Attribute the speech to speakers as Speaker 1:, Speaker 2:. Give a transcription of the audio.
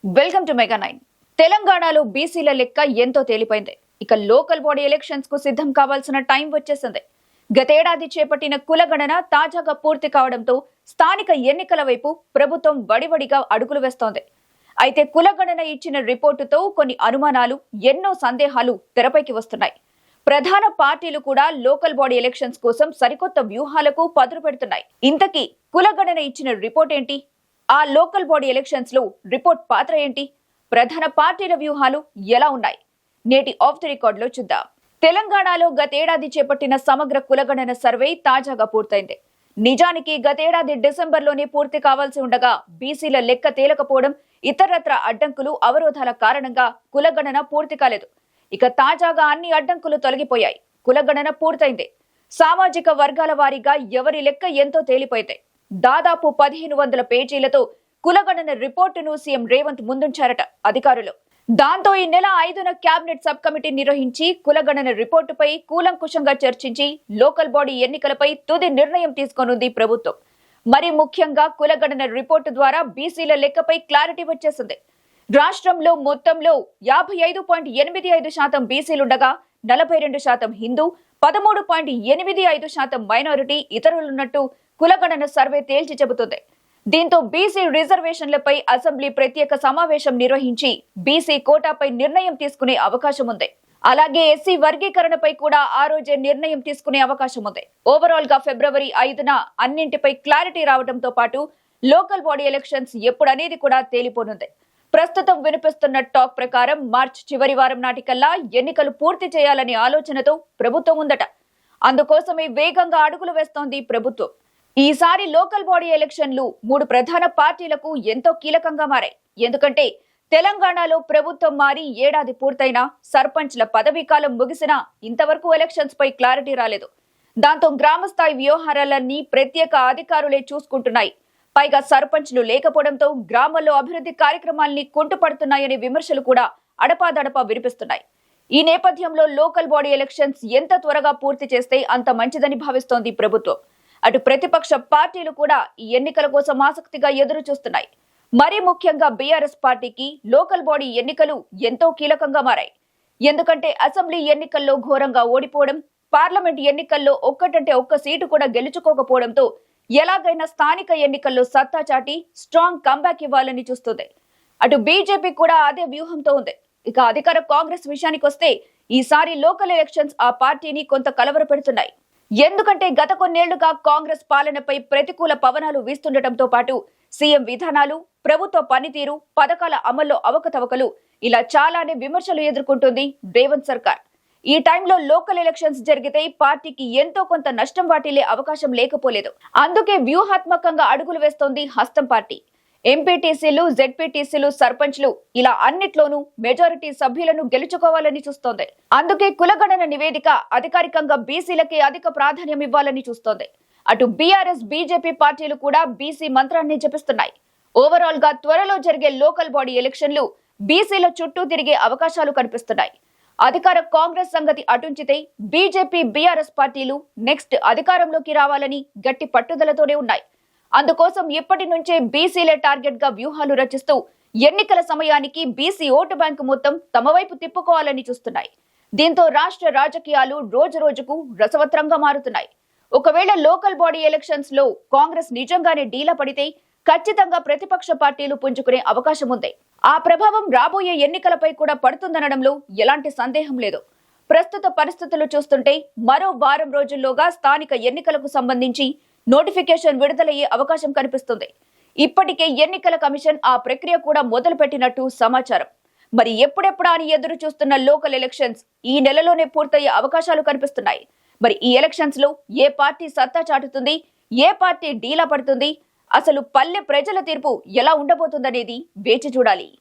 Speaker 1: Welcome to mega 9. తెలంగాణలో బీసీల లెక్క ఎంతో తేలిపోయింది. ఇక లోకల్ బాడీ ఎలక్షన్స్ కు సిద్ధం కావాల్సిన టైం వచ్చేసింది. గతేడాది చేపట్టిన కులగణన తాజాగా పూర్తి కావడంతో స్థానిక ఎన్నికల వైపు ప్రభుత్వం వడివడిగా అడుగులు వేస్తోంది. అయితే కులగణన ఇచ్చిన రిపోర్టుతో కొన్ని అనుమానాలు, ఎన్నో సందేహాలు తెరపైకి వస్తున్నాయి. ప్రధాన పార్టీలు కూడా లోకల్ బాడీ ఎలక్షన్స్ కోసం సరికొత్త వ్యూహాలకు పదులు పెడుతున్నాయి. ఇంతకీ కులగణన ఇచ్చిన రిపోర్ట్ ఏంటి? ఆ లోకల్ బాడీ ఎలక్షన్స్ లో రిపోర్ట్ పాత్ర ఏంటి? ప్రధాన పార్టీల వ్యూహాలు ఎలా ఉన్నాయి? నేటి ఆఫ్ ది రికార్డ్ లో చూద్దాం. తెలంగాణలో గతేడాది చేపట్టిన సమగ్ర కులగణన సర్వే తాజాగా పూర్తయింది. నిజానికి గతేడాది డిసెంబర్లోనే పూర్తి కావాల్సి ఉండగా బీసీల లెక్క తేలకపోవడం, ఇతరత్ర అడ్డంకులు, అవరోధాల కారణంగా కులగణన పూర్తి కాలేదు. ఇక తాజాగా అన్ని అడ్డంకులు తొలగిపోయాయి. కులగణన పూర్తయింది. సామాజిక వర్గాల వారీగా ఎవరి లెక్క ఎంతో తేలిపోయింది. దాదాపు 1500 పేజీలతో కులగణన రిపోర్టును సీఎం రేవంత్ ముందుంచారట అధికారులు. దాంతో ఈ నెల 5న కేబినెట్ సబ్ కమిటీ నిర్వహించి కులగణన రిపోర్టుపై కూలంకుషంగా చర్చించి లోకల్ బాడీ ఎన్నికలపై తుది నిర్ణయం తీసుకోనుంది ప్రభుత్వం. మరి ముఖ్యంగా కులగణన రిపోర్టు ద్వారా బీసీల లెక్కపై క్లారిటీ వచ్చేసింది. రాష్ట్రంలో మొత్తంలో 55.85% బీసీలుండగా 42% హిందూ, 13.85% మైనారిటీ ఇతరులున్నట్టు కులగణన సర్వే తేల్చి చెబుతుంది. దీంతో బీసీ రిజర్వేషన్లపై అసెంబ్లీ ప్రత్యేక సమావేశం నిర్వహించి బీసీ కోటాపై నిర్ణయం తీసుకునే అవకాశం ఉంది. అలాగే ఎస్సీ వర్గీకరణపై కూడా ఆ రోజే నిర్ణయం తీసుకునే అవకాశం ఉంది. ఓవరాల్ గా ఫిబ్రవరి 5న అన్నింటిపై క్లారిటీ రావడంతో పాటు లోకల్ బాడీ ఎలక్షన్స్ ఎప్పుడనేది కూడా తేలిపోనుంది. ప్రస్తుతం వినిపిస్తున్న టాక్ ప్రకారం మార్చి చివరి వారం నాటికల్లా ఎన్నికలు పూర్తి చేయాలనే ఆలోచనతో ప్రభుత్వం ఉందట. అందుకోసమే వేగంగా అడుగులు వేస్తోంది ప్రభుత్వం. ఈసారి లోకల్ బాడీ ఎలక్షన్లు 3 ప్రధాన పార్టీలకు ఎంతో కీలకంగా మారాయి. ఎందుకంటే తెలంగాణలో ప్రభుత్వం మారి ఏడాది పూర్తయినా, సర్పంచ్ల పదవీకాలం ముగిసినా ఇంతవరకు ఎలక్షన్స్ పై క్లారిటీ రాలేదు. దాంతో గ్రామస్థాయి వ్యవహారాలన్నీ ప్రత్యేక అధికారులే చూసుకుంటున్నాయి. పైగా సర్పంచ్లు లేకపోవడంతో గ్రామాల్లో అభివృద్ధి కార్యక్రమాల్ని కుంటుపడుతున్నాయనే విమర్శలు కూడా అడపాదడపా వినిపిస్తున్నాయి. ఈ నేపథ్యంలో లోకల్ బాడీ ఎలక్షన్స్ ఎంత త్వరగా పూర్తి చేస్తే అంత మంచిదని భావిస్తోంది ప్రభుత్వం. అటు ప్రతిపక్ష పార్టీలు కూడా ఈ ఎన్నికల కోసం ఆసక్తిగా ఎదురు చూస్తున్నాయి. మరీ ముఖ్యంగా బీఆర్ఎస్ పార్టీకి లోకల్ బాడీ ఎన్నికలు ఎంతో కీలకంగా మారాయి. ఎందుకంటే అసెంబ్లీ ఎన్నికల్లో ఘోరంగా ఓడిపోవడం, పార్లమెంట్ ఎన్నికల్లో ఒక్కటంటే ఒక్క సీటు కూడా గెలుచుకోకపోవడంతో ఎలాగైనా స్థానిక ఎన్నికల్లో సత్తా చాటి స్ట్రాంగ్ కంబ్యాక్ ఇవ్వాలని చూస్తుంది. అటు బీజేపీ కూడా అదే వ్యూహంతో ఉంది. ఇక అధికార కాంగ్రెస్ విషయానికి వస్తే ఈసారి లోకల్ ఎలక్షన్స్ ఆ పార్టీని కొంత కలవరపెడుతున్నాయి. ఎందుకంటే గత కొన్నేళ్లుగా కాంగ్రెస్ పాలనపై ప్రతికూల పవనాలు వీస్తుండటంతో పాటు సీఎం విధానాలు, ప్రభుత్వ పనితీరు, పథకాల అమల్లో అవకతవకలు ఇలా చాలానే విమర్శలు ఎదుర్కొంటుంది రేవంత్ సర్కార్. ఈ టైంలో లోకల్ ఎలక్షన్స్ జరిగితే పార్టీకి ఎంతో కొంత నష్టం వాటిల్లే అవకాశం లేకపోలేదు. అందుకే వ్యూహాత్మకంగా అడుగులు వేస్తోంది హస్తం పార్టీ. ఎంపీటీసీలు, జెడ్పీటీసీలు, సర్పంచ్లు ఇలా అన్నిట్లోనూ మెజారిటీ సభ్యులను గెలుచుకోవాలని చూస్తోంది. అందుకే కులగణన నివేదిక అధికారికంగా బీసీలకే అధిక ప్రాధాన్యం ఇవ్వాలని చూస్తోంది. అటు బీఆర్ఎస్, బీజేపీ పార్టీలు కూడా బీసీ మంత్రాన్ని జపిస్తున్నాయి. ఓవరాల్ గా త్వరలో జరిగే లోకల్ బాడీ ఎలక్షన్లు బీసీల చుట్టూ తిరిగే అవకాశాలు కనిపిస్తున్నాయి. అధికార కాంగ్రెస్ సంగతి అటుంచితే బీజేపీ, బీఆర్ఎస్ పార్టీలు నెక్స్ట్ అధికారంలోకి రావాలని గట్టి పట్టుదలతోనే ఉన్నాయి. అందుకోసం ఇప్పటి నుంచే బీసీలే టార్గెట్ గా వ్యూహాలు రచిస్తూ ఎన్నికల సమయానికి బీసీ ఓటు బ్యాంకు మొత్తం తమ వైపు తిప్పుకోవాలని చూస్తున్నాయి. దీంతో రాష్ట్ర రాజకీయాలు రోజు రోజుకు రసవత్రంగా మారుతున్నాయి. ఒకవేళ లోకల్ బాడీ ఎలక్షన్స్ లో కాంగ్రెస్ నిజంగానే డీలా పడితే ఖచ్చితంగా ప్రతిపక్ష పార్టీలు పుంజుకునే అవకాశం ఉంది. ఆ ప్రభావం రాబోయే ఎన్నికలపై కూడా పడుతుందనడంలో ఎలాంటి సందేహం లేదు. ప్రస్తుత పరిస్థితులు చూస్తుంటే మరో వారం రోజుల్లోగా స్థానిక ఎన్నికలకు సంబంధించి నోటిఫికేషన్ విడుదలయ్యే అవకాశం కనిపిస్తుంది. ఇప్పటికే ఎన్నికల కమిషన్ ఆ ప్రక్రియ కూడా మొదలు పెట్టినట్టు సమాచారం. మరి ఎప్పుడెప్పుడా అని ఎదురు చూస్తున్న లోకల్ ఎలక్షన్స్ ఈ నెలలోనే పూర్తయ్యే అవకాశాలు కనిపిస్తున్నాయి. మరి ఈ ఎలక్షన్స్ లో ఏ పార్టీ సత్తా చాటుతుంది, ఏ పార్టీ డీలా పడుతుంది, అసలు పల్లె ప్రజల తీర్పు ఎలా ఉండబోతుందనేది వేచి చూడాలి.